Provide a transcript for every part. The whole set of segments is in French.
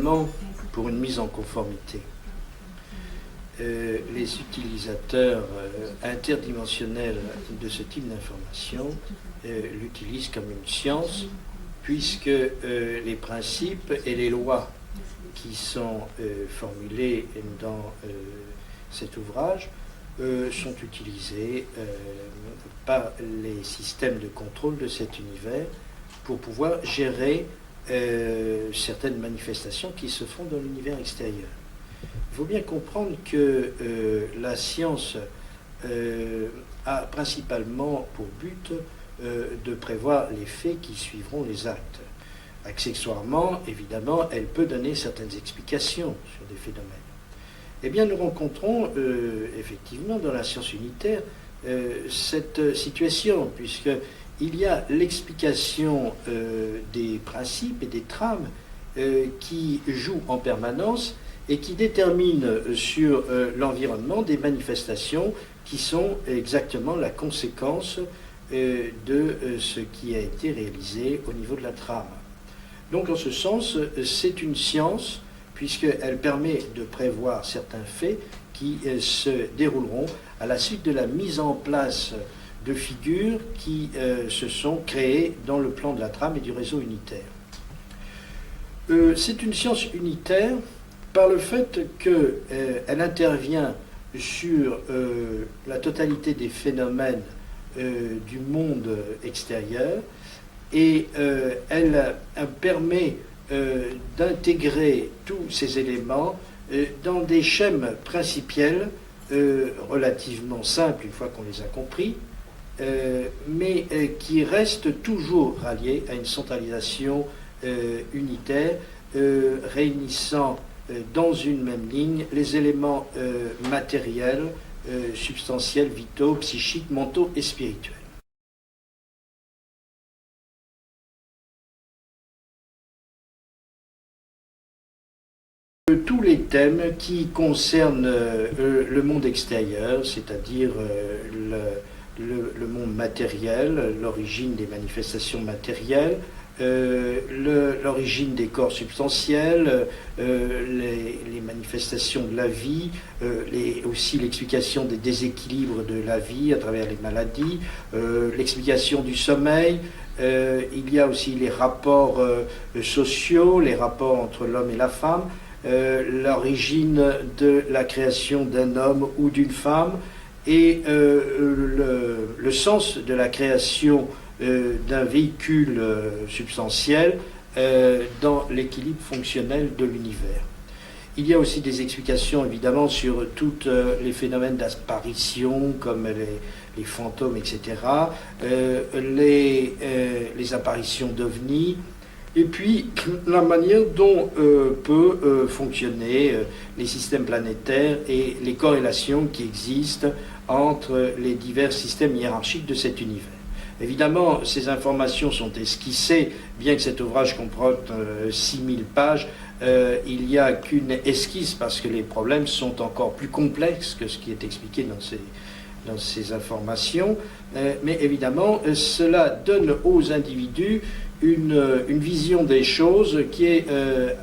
évidemment pour une mise en conformité. Les utilisateurs interdimensionnels de ce type d'information l'utilisent comme une science, puisque les principes et les lois qui sont formulés dans cet ouvrage sont utilisés par les systèmes de contrôle de cet univers pour pouvoir gérer certaines manifestations qui se font dans l'univers extérieur. Il faut bien comprendre que la science a principalement pour but de prévoir les faits qui suivront les actes. Accessoirement, évidemment, elle peut donner certaines explications sur des phénomènes. Eh bien, nous rencontrons effectivement dans la science unitaire cette situation, puisqu'il y a l'explication des principes et des trames qui jouent en permanence et qui déterminent sur l'environnement des manifestations qui sont exactement la conséquence de ce qui a été réalisé au niveau de la trame. Donc en ce sens, c'est une science, puisqu'elle permet de prévoir certains faits qui se dérouleront à la suite de la mise en place de figures qui se sont créées dans le plan de la trame et du réseau unitaire. C'est une science unitaire par le fait qu'elle intervient sur la totalité des phénomènes du monde extérieur, et elle permet d'intégrer tous ces éléments dans des schèmes principiels relativement simples une fois qu'on les a compris, mais qui restent toujours ralliés à une centralisation unitaire réunissant dans une même ligne les éléments matériels, substantiels, vitaux, psychiques, mentaux et spirituels. Tous les thèmes qui concernent le monde extérieur, c'est-à-dire le monde matériel, l'origine des manifestations matérielles, l'origine des corps substantiels, les manifestations de la vie, aussi l'explication des déséquilibres de la vie à travers les maladies, l'explication du sommeil. Il y a aussi les rapports sociaux, les rapports entre l'homme et la femme, l'origine de la création d'un homme ou d'une femme, et le sens de la création d'un véhicule substantiel dans l'équilibre fonctionnel de l'univers. Il y a aussi des explications évidemment sur tous les phénomènes d'apparition comme les fantômes, etc., les apparitions d'ovnis, et puis la manière dont peut fonctionner les systèmes planétaires et les corrélations qui existent entre les divers systèmes hiérarchiques de cet univers. Évidemment, ces informations sont esquissées, bien que cet ouvrage comprenne 6000 pages, il n'y a qu'une esquisse parce que les problèmes sont encore plus complexes que ce qui est expliqué dans ces informations. Mais évidemment, cela donne aux individus une vision des choses qui est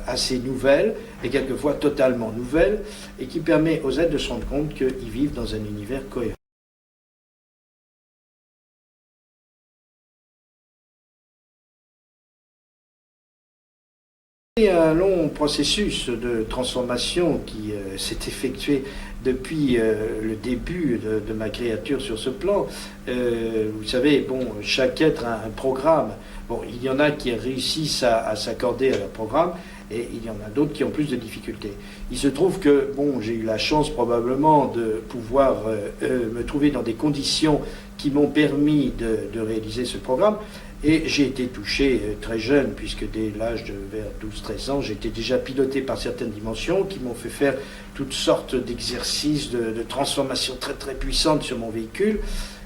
assez nouvelle, et quelquefois totalement nouvelle, et qui permet aux êtres de se rendre compte qu'ils vivent dans un univers cohérent. Il y a un long processus de transformation qui s'est effectué depuis le début de ma créature sur ce plan. Vous savez, bon, chaque être a un programme. Bon, il y en a qui réussissent à s'accorder à leur programme, et il y en a d'autres qui ont plus de difficultés. Il se trouve que, bon, j'ai eu la chance probablement de pouvoir me trouver dans des conditions qui m'ont permis de réaliser ce programme. Et j'ai été touché très jeune, puisque dès l'âge de vers 12-13 ans, j'étais déjà piloté par certaines dimensions qui m'ont fait faire toutes sortes d'exercices de transformation très très puissantes sur mon véhicule.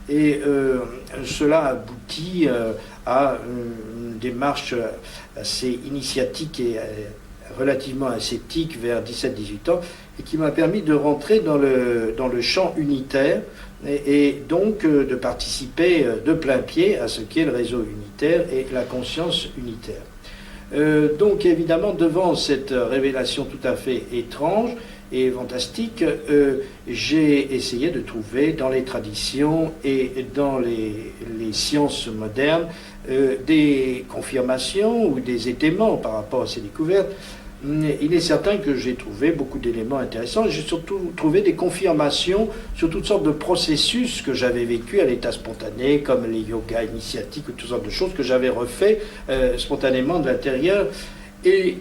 Et cela aboutit à une démarche assez initiatique et relativement ascétique vers 17-18 ans, et qui m'a permis de rentrer dans le champ unitaire, et donc de participer de plein pied à ce qu'est le réseau unitaire et la conscience unitaire. Donc évidemment, devant cette révélation tout à fait étrange et fantastique, j'ai essayé de trouver dans les traditions et dans les sciences modernes des confirmations ou des étayements par rapport à ces découvertes. Il est certain que j'ai trouvé beaucoup d'éléments intéressants. J'ai surtout trouvé des confirmations sur toutes sortes de processus que j'avais vécus à l'état spontané, comme les yogas initiatiques ou toutes sortes de choses que j'avais refait spontanément de l'intérieur. Et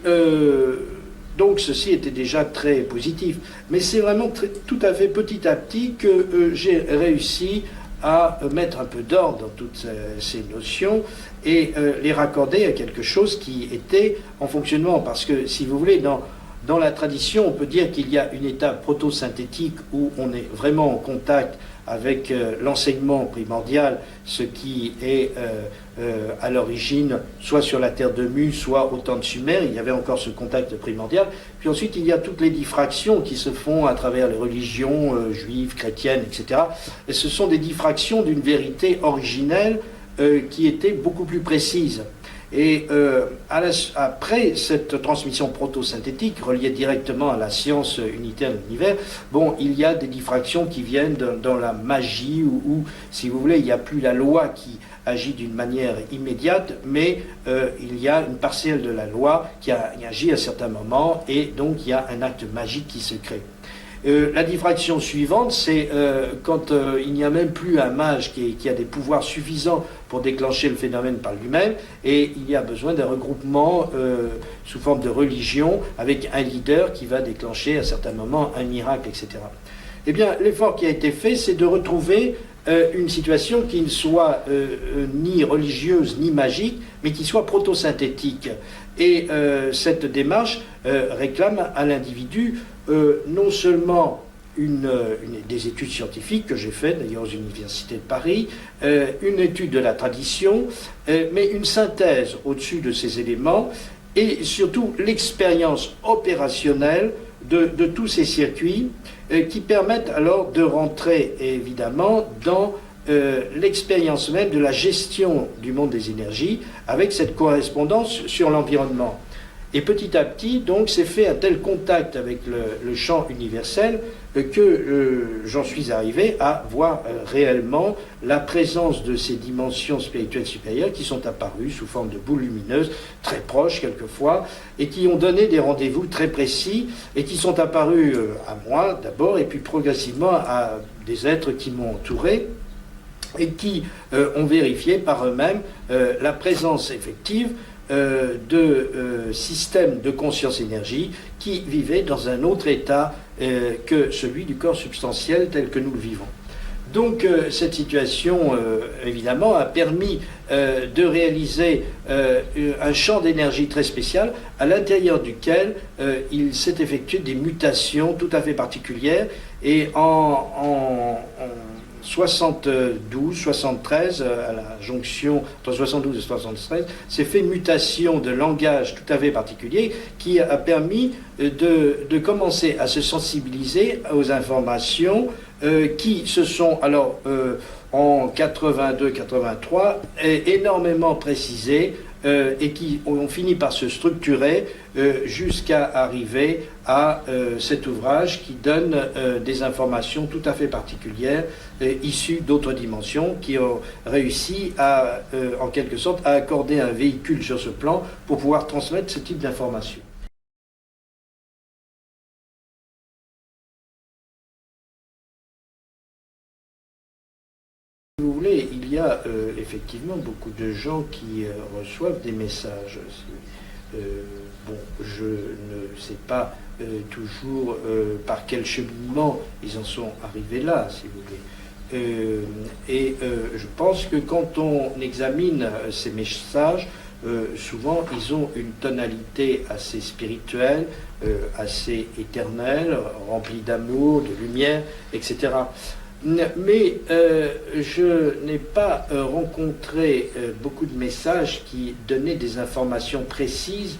donc ceci était déjà très positif. Mais c'est vraiment tout à fait petit à petit que j'ai réussi à mettre un peu d'ordre dans toutes ces notions et les raccorder à quelque chose qui était en fonctionnement. Parce que, si vous voulez, dans la tradition, on peut dire qu'il y a une étape proto-synthétique où on est vraiment en contact avec l'enseignement primordial, ce qui est à l'origine soit sur la terre de Mu, soit au temps de Sumer. Il y avait encore ce contact primordial. Puis ensuite, il y a toutes les diffractions qui se font à travers les religions juives, chrétiennes, etc. Et ce sont des diffractions d'une vérité originelle qui était beaucoup plus précise. Et après cette transmission proto-synthétique, reliée directement à la science unitaire de l'univers, bon, il y a des diffractions qui viennent dans la magie, où, si vous voulez, il n'y a plus la loi qui agit d'une manière immédiate, mais il y a une parcelle de la loi qui agit à certains moments, et donc il y a un acte magique qui se crée. La diffraction suivante, c'est quand il n'y a même plus un mage qui a des pouvoirs suffisants pour déclencher le phénomène par lui-même, et il y a besoin d'un regroupement sous forme de religion avec un leader qui va déclencher à certains moments un miracle, etc. Eh bien, l'effort qui a été fait, c'est de retrouver une situation qui ne soit ni religieuse ni magique, mais qui soit proto-synthétique. Et cette démarche réclame à l'individu non seulement des études scientifiques que j'ai faites d'ailleurs aux universités de Paris, une étude de la tradition, mais une synthèse au-dessus de ces éléments et surtout l'expérience opérationnelle de tous ces circuits qui permettent alors de rentrer évidemment dans l'expérience même de la gestion du monde des énergies avec cette correspondance sur l'environnement. Et petit à petit, donc, c'est fait un tel contact avec le champ universel que j'en suis arrivé à voir réellement la présence de ces dimensions spirituelles supérieures qui sont apparues sous forme de boules lumineuses, très proches quelquefois, et qui ont donné des rendez-vous très précis, et qui sont apparus à moi d'abord, et puis progressivement à des êtres qui m'ont entouré, et qui ont vérifié par eux-mêmes la présence effective de systèmes de conscience-énergie qui vivaient dans un autre état que celui du corps substantiel tel que nous le vivons. Donc cette situation, évidemment, a permis de réaliser un champ d'énergie très spécial à l'intérieur duquel il s'est effectué des mutations tout à fait particulières, et en 72, 73, à la jonction entre 72 et 73, s'est fait une mutation de langage tout à fait particulier qui a permis de commencer à se sensibiliser aux informations qui se sont, alors en 82-83, énormément précisées et qui ont fini par se structurer jusqu'à arriver à cet ouvrage qui donne des informations tout à fait particulières issues d'autres dimensions qui ont réussi à, en quelque sorte, à accorder un véhicule sur ce plan pour pouvoir transmettre ce type d'informations. Si vous voulez, il y a effectivement beaucoup de gens qui reçoivent des messages. Bon, je ne sais pas toujours par quel cheminement ils en sont arrivés là, si vous voulez. Je pense que quand on examine ces messages, souvent ils ont une tonalité assez spirituelle, assez éternelle, remplie d'amour, de lumière, etc. Mais je n'ai pas rencontré beaucoup de messages qui donnaient des informations précises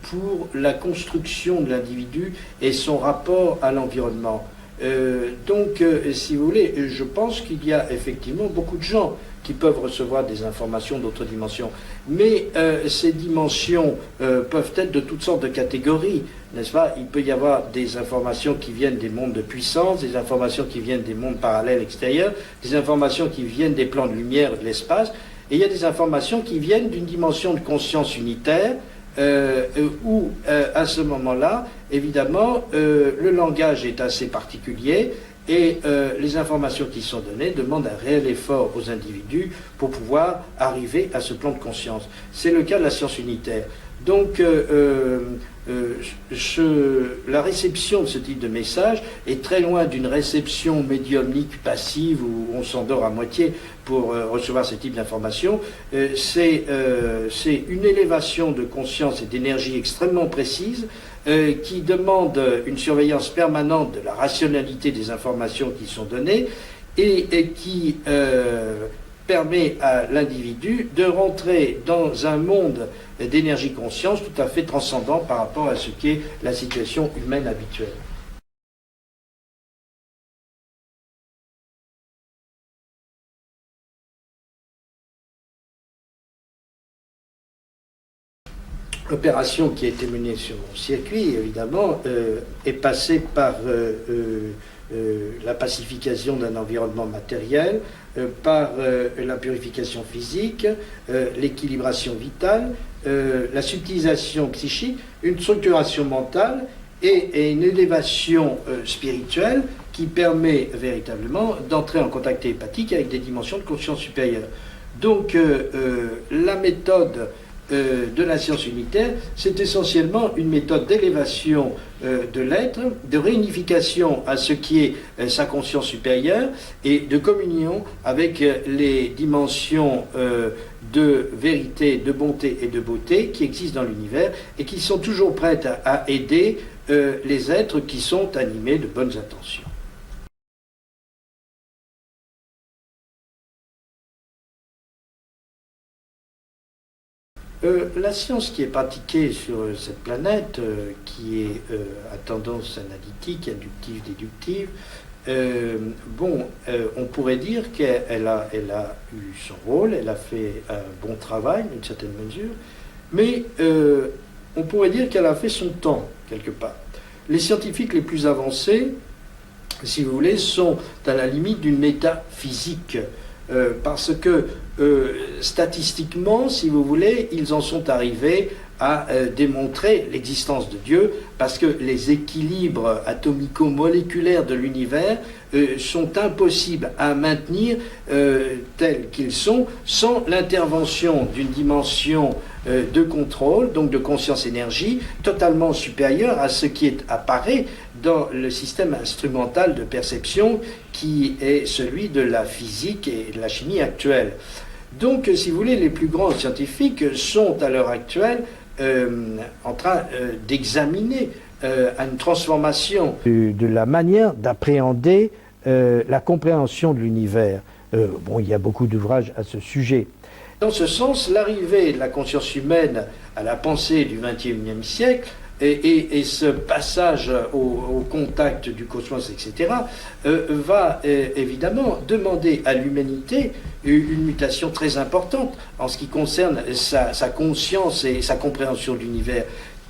pour la construction de l'individu et son rapport à l'environnement. Donc, si vous voulez, je pense qu'il y a effectivement beaucoup de gens qui peuvent recevoir des informations d'autres dimensions. Mais ces dimensions peuvent être de toutes sortes de catégories, n'est-ce pas? Il peut y avoir des informations qui viennent des mondes de puissance, des informations qui viennent des mondes parallèles extérieurs, des informations qui viennent des plans de lumière et de l'espace, et il y a des informations qui viennent d'une dimension de conscience unitaire, où à ce moment-là, évidemment, le langage est assez particulier, et les informations qui sont données demandent un réel effort aux individus pour pouvoir arriver à ce plan de conscience. C'est le cas de la science unitaire. Donc, la réception de ce type de message est très loin d'une réception médiumnique passive où on s'endort à moitié pour recevoir ce type d'informations. C'est une élévation de conscience et d'énergie extrêmement précise qui demande une surveillance permanente de la rationalité des informations qui sont données et qui permet à l'individu de rentrer dans un monde d'énergie-conscience tout à fait transcendant par rapport à ce qu'est la situation humaine habituelle. L'opération qui a été menée sur mon circuit, évidemment, est passée par la pacification d'un environnement matériel, par la purification physique, l'équilibration vitale, la subtilisation psychique, une structuration mentale et une élévation spirituelle qui permet véritablement d'entrer en contact télépathique avec des dimensions de conscience supérieure. Donc la méthode de la science unitaire, c'est essentiellement une méthode d'élévation de l'être, de réunification à ce qui est sa conscience supérieure et de communion avec les dimensions de vérité, de bonté et de beauté qui existent dans l'univers et qui sont toujours prêtes à aider les êtres qui sont animés de bonnes intentions. La science qui est pratiquée sur cette planète, qui est à tendance analytique, inductive, déductive, on pourrait dire qu'elle a eu son rôle, elle a fait un bon travail d'une certaine mesure, mais on pourrait dire qu'elle a fait son temps, quelque part. Les scientifiques les plus avancés, si vous voulez, sont à la limite d'une métaphysique, parce que statistiquement, si vous voulez, ils en sont arrivés à démontrer l'existence de Dieu, parce que les équilibres atomico-moléculaires de l'univers sont impossibles à maintenir tels qu'ils sont sans l'intervention d'une dimension de contrôle, donc de conscience-énergie, totalement supérieure à ce qui apparaît dans le système instrumental de perception qui est celui de la physique et de la chimie actuelle. Donc, si vous voulez, les plus grands scientifiques sont à l'heure actuelle en train d'examiner une transformation de la manière d'appréhender la compréhension de l'univers. Il y a beaucoup d'ouvrages à ce sujet. Dans ce sens, l'arrivée de la conscience humaine à la pensée du XXIe siècle et ce passage au contact du cosmos, etc., va évidemment demander à l'humanité une mutation très importante en ce qui concerne sa conscience et sa compréhension de l'univers.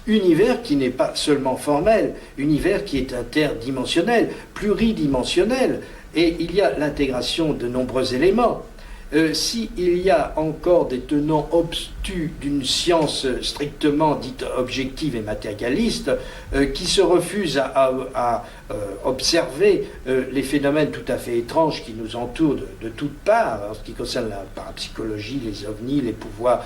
Univers qui n'est pas seulement formel, univers qui est interdimensionnel, pluridimensionnel, et il y a l'intégration de nombreux éléments. S'il y a encore des tenants obstus d'une science strictement dite objective et matérialiste qui se refusent à observer les phénomènes tout à fait étranges qui nous entourent de toutes parts, en ce qui concerne la parapsychologie, les ovnis, les pouvoirs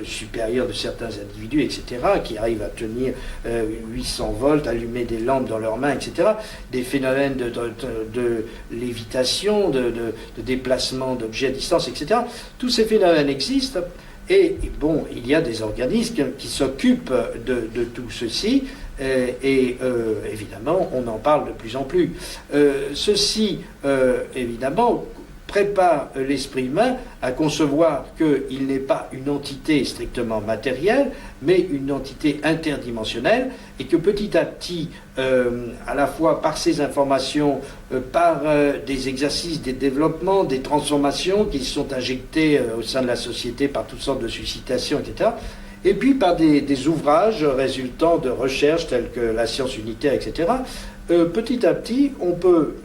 supérieurs de certains individus, etc., qui arrivent à tenir 800 volts, allumer des lampes dans leurs mains, etc., des phénomènes de lévitation, de déplacement d'objets à distance, etc. Tous ces phénomènes existent et bon, il y a des organismes qui s'occupent de tout ceci et évidemment on en parle de plus en plus. Ceci évidemment prépare l'esprit humain à concevoir qu'il n'est pas une entité strictement matérielle, mais une entité interdimensionnelle, et que petit à petit, à la fois par ces informations, par des exercices, des développements, des transformations qui sont injectées au sein de la société par toutes sortes de suscitations, etc., et puis par des ouvrages résultant de recherches telles que la science unitaire, etc., petit à petit, on peut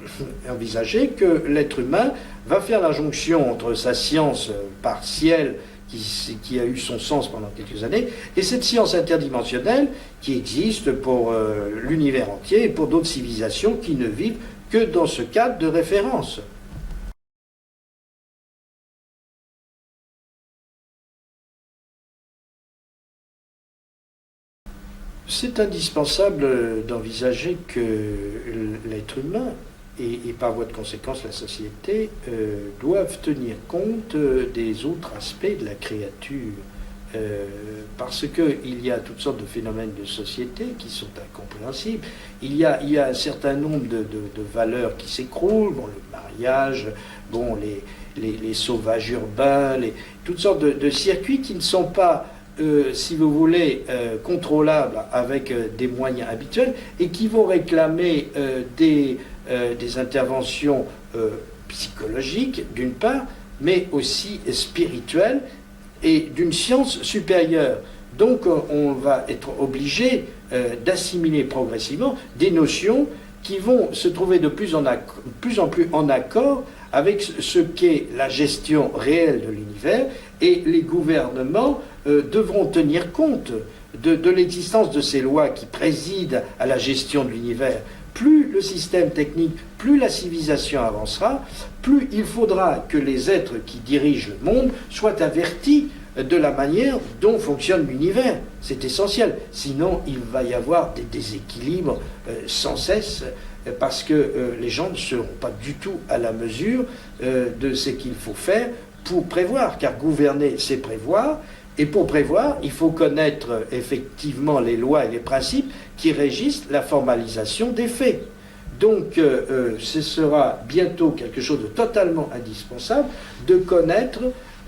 envisager que l'être humain va faire la jonction entre sa science partielle, qui a eu son sens pendant quelques années, et cette science interdimensionnelle qui existe pour l'univers entier et pour d'autres civilisations qui ne vivent que dans ce cadre de référence. C'est indispensable d'envisager que l'être humain et par voie de conséquence la société doivent tenir compte des autres aspects de la créature. Parce qu'il y a toutes sortes de phénomènes de société qui sont incompréhensibles. Il y a un certain nombre de valeurs qui s'écroulent, bon, le mariage, bon, les sauvages urbains, toutes sortes de circuits qui ne sont pas si vous voulez, contrôlables avec des moyens habituels et qui vont réclamer des interventions psychologiques, d'une part, mais aussi spirituelles et d'une science supérieure. Donc on va être obligé d'assimiler progressivement des notions qui vont se trouver de plus en plus en accord avec ce qu'est la gestion réelle de l'univers, et les gouvernements devront tenir compte de l'existence de ces lois qui président à la gestion de l'univers. Plus le système technique, plus la civilisation avancera, plus il faudra que les êtres qui dirigent le monde soient avertis de la manière dont fonctionne l'univers. C'est essentiel. Sinon, il va y avoir des déséquilibres sans cesse, parce que les gens ne seront pas du tout à la mesure de ce qu'il faut faire pour prévoir, car gouverner, c'est prévoir, et pour prévoir, il faut connaître effectivement les lois et les principes qui régissent la formalisation des faits. Donc, ce sera bientôt quelque chose de totalement indispensable de connaître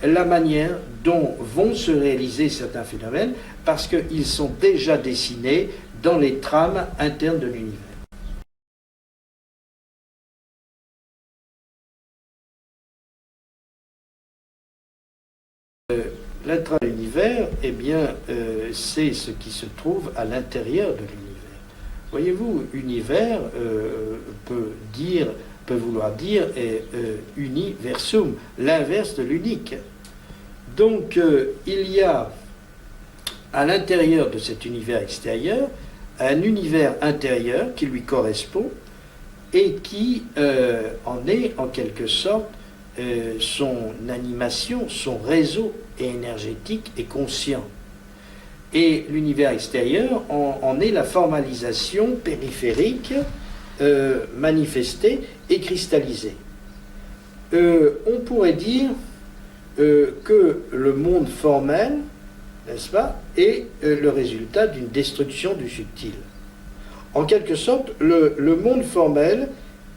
la manière dont vont se réaliser certains phénomènes, parce qu'ils sont déjà dessinés dans les trames internes de l'univers. La trame de l'univers, eh bien, c'est ce qui se trouve à l'intérieur de l'univers. Voyez-vous, univers peut vouloir dire universum, l'inverse de l'unique. Donc, il y a à l'intérieur de cet univers extérieur un univers intérieur qui lui correspond et qui en est en quelque sorte son animation, son réseau énergétique et conscient. Et l'univers extérieur en est la formalisation périphérique, manifestée et cristallisée. On pourrait dire que le monde formel, n'est-ce pas, est le résultat d'une destruction du subtil. En quelque sorte, le monde formel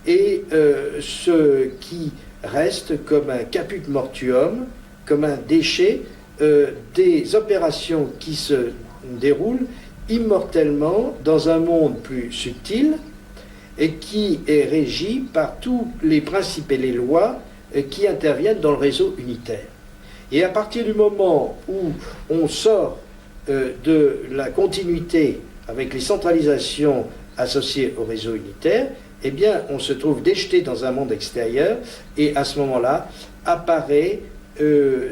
est ce qui reste comme un caput mortuum, comme un déchet des opérations qui se déroulent immortellement dans un monde plus subtil et qui est régi par tous les principes et les lois qui interviennent dans le réseau unitaire. Et à partir du moment où on sort de la continuité avec les centralisations associées au réseau unitaire, eh bien, on se trouve déjeté dans un monde extérieur, et à ce moment-là apparaît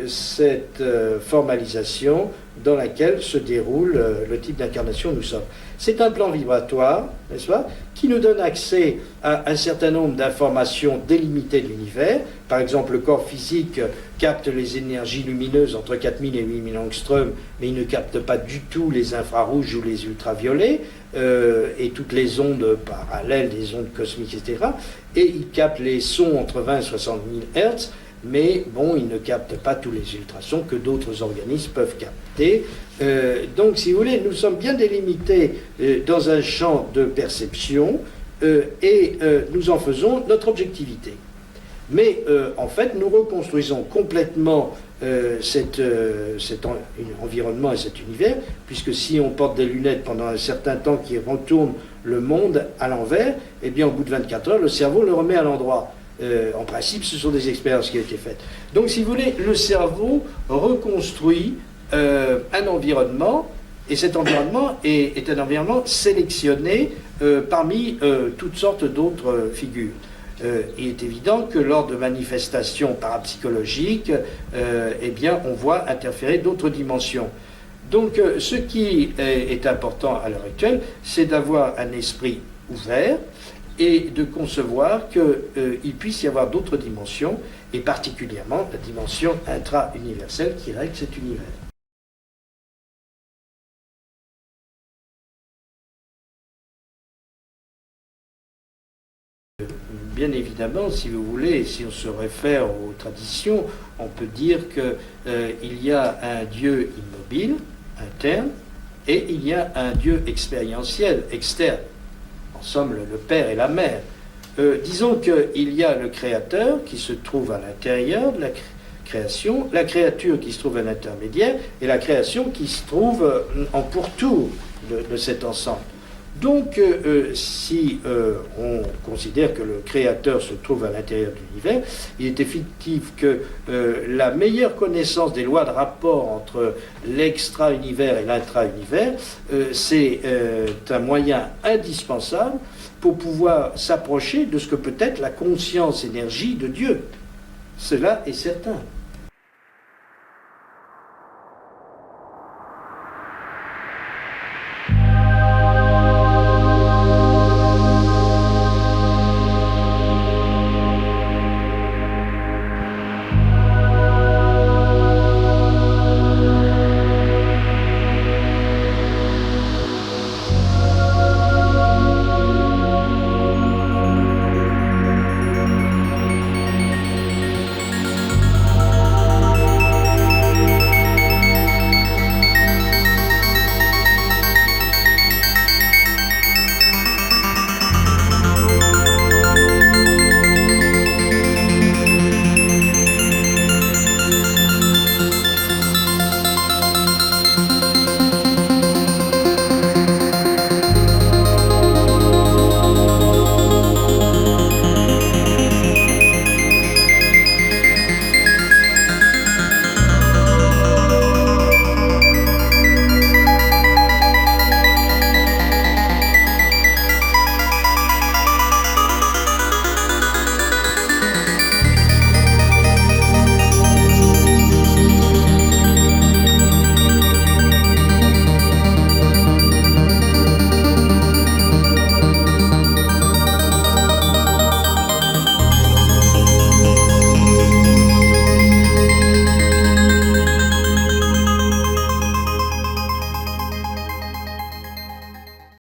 cette formalisation dans laquelle se déroule le type d'incarnation où nous sommes. C'est un plan vibratoire, n'est-ce pas, qui nous donne accès à un certain nombre d'informations délimitées de l'univers. Par exemple, le corps physique capte les énergies lumineuses entre 4000 et 8000 angstroms, mais il ne capte pas du tout les infrarouges ou les ultraviolets, et toutes les ondes parallèles, des ondes cosmiques, etc. Et il capte les sons entre 20 et 60 000 Hz, mais bon, il ne capte pas tous les ultrasons que d'autres organismes peuvent capter. Donc, si vous voulez, nous sommes bien délimités dans un champ de perception, et nous en faisons notre objectivité. Mais en fait, nous reconstruisons complètement cet environnement et cet univers, puisque si on porte des lunettes pendant un certain temps qui retournent le monde à l'envers, eh bien au bout de 24 heures, le cerveau le remet à l'endroit. En principe, ce sont des expériences qui ont été faites. Donc, si vous voulez, le cerveau reconstruit un environnement, et cet environnement est un environnement sélectionné parmi toutes sortes d'autres figures. Il est évident que lors de manifestations parapsychologiques, eh bien, on voit interférer d'autres dimensions. Donc, ce qui est important à l'heure actuelle, c'est d'avoir un esprit ouvert et de concevoir qu'il puisse y avoir d'autres dimensions, et particulièrement la dimension intra-universelle qui règle cet univers. Bien évidemment, si vous voulez, si on se réfère aux traditions, on peut dire qu'il y a un Dieu immobile, interne, et il y a un Dieu expérientiel, externe. En somme, le Père et la Mère. Disons qu'il y a le Créateur qui se trouve à l'intérieur de la création, la créature qui se trouve à l'intermédiaire, et la création qui se trouve en pourtour de cet ensemble. Donc, si on considère que le Créateur se trouve à l'intérieur de l'univers, il est effectif que la meilleure connaissance des lois de rapport entre l'extra-univers et l'intra-univers, c'est un moyen indispensable pour pouvoir s'approcher de ce que peut être la conscience-énergie de Dieu. Cela est certain.